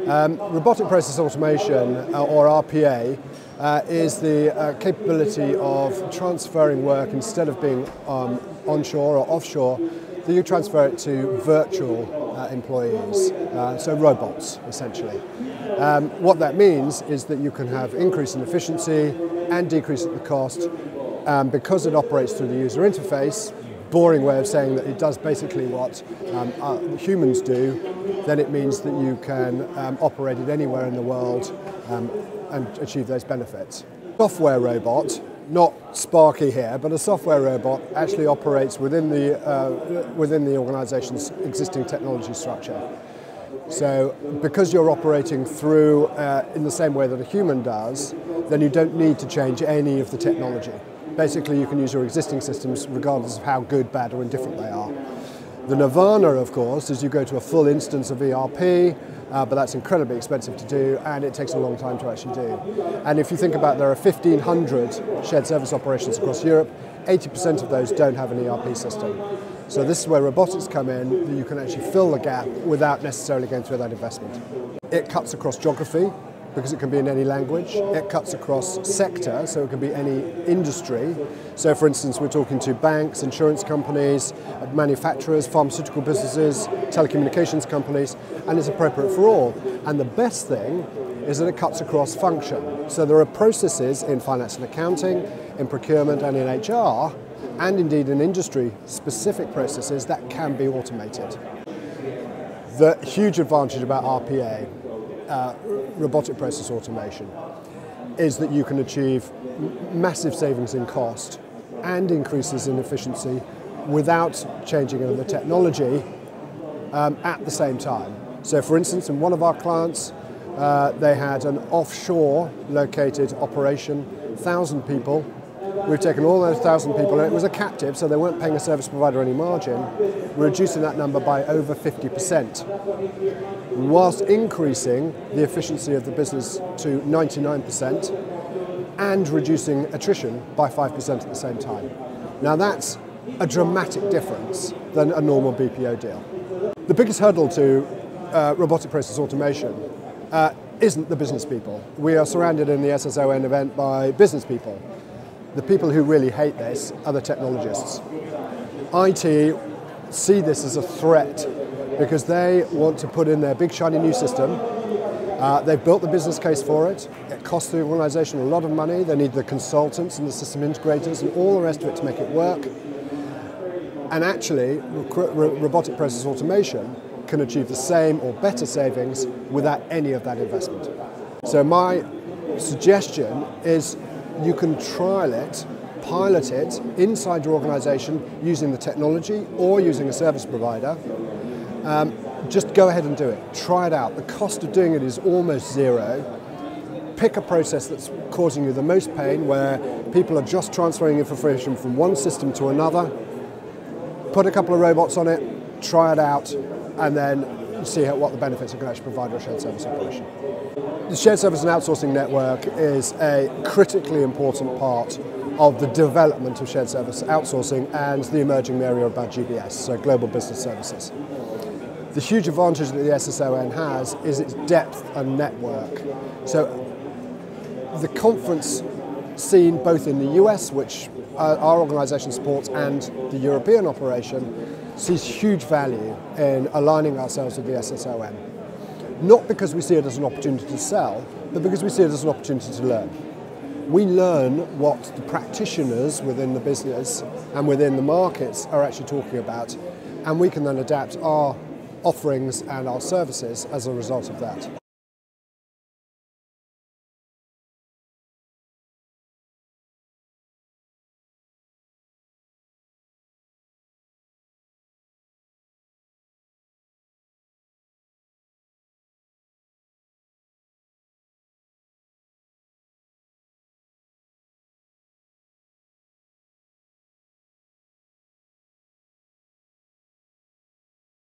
Robotic Process Automation, or RPA, is the capability of transferring work instead of being onshore or offshore, that you transfer it to virtual employees, so robots essentially. What that means is that you can have increase in efficiency and decrease in the cost because it operates through the user interface. Boring way of saying that it does basically what humans do, then it means that you can operate it anywhere in the world and achieve those benefits. Software robot, not Sparky here, but a software robot actually operates within the organization's existing technology structure. So because you're operating through in the same way that a human does, then you don't need to change any of the technology. Basically, you can use your existing systems regardless of how good, bad or indifferent they are. The nirvana, of course, is you go to a full instance of ERP, but that's incredibly expensive to do and it takes a long time to actually do. And if you think about there are 1,500 shared service operations across Europe, 80% of those don't have an ERP system. So this is where robotics come in, that you can actually fill the gap without necessarily going through that investment. It cuts across geography, because it can be in any language. It cuts across sector, so it can be any industry. So for instance, we're talking to banks, insurance companies, manufacturers, pharmaceutical businesses, telecommunications companies, and it's appropriate for all. And the best thing is that it cuts across function. So there are processes in finance and accounting, in procurement and in HR, and indeed in industry-specific processes that can be automated. The huge advantage about RPA, Robotic Process Automation, is that you can achieve massive savings in cost and increases in efficiency without changing the technology at the same time. So for instance, in one of our clients, they had an offshore located operation, 1,000 people. We've taken all those 1,000 people, and it was a captive, so they weren't paying a service provider any margin. We're reducing that number by over 50%, whilst increasing the efficiency of the business to 99% and reducing attrition by 5% at the same time. Now that's a dramatic difference than a normal BPO deal. The biggest hurdle to robotic process automation isn't the business people. We are surrounded in the SSON event by business people. The people who really hate this are the technologists. IT see this as a threat because they want to put in their big shiny new system. They've built the business case for it. It costs the organisation a lot of money. They need the consultants and the system integrators and all the rest of it to make it work. And actually, robotic process automation can achieve the same or better savings without any of that investment. So my suggestion is you can trial it, pilot it inside your organisation using the technology or using a service provider. Just go ahead and do it. Try it out. The cost of doing it is almost zero. Pick a process that's causing you the most pain, where people are just transferring information from one system to another. Put a couple of robots on it, try it out, and then see what the benefits it can actually provide a shared service operation. The shared service and outsourcing network is a critically important part of the development of shared service outsourcing and the emerging area about GBS, so Global Business Services. The huge advantage that the SSON has is its depth and network. So the conference scene both in the US, which our organisation supports, and the European operation sees huge value in aligning ourselves with the SSON. Not because we see it as an opportunity to sell, but because we see it as an opportunity to learn. We learn what the practitioners within the business and within the markets are actually talking about, and we can then adapt our offerings and our services as a result of that.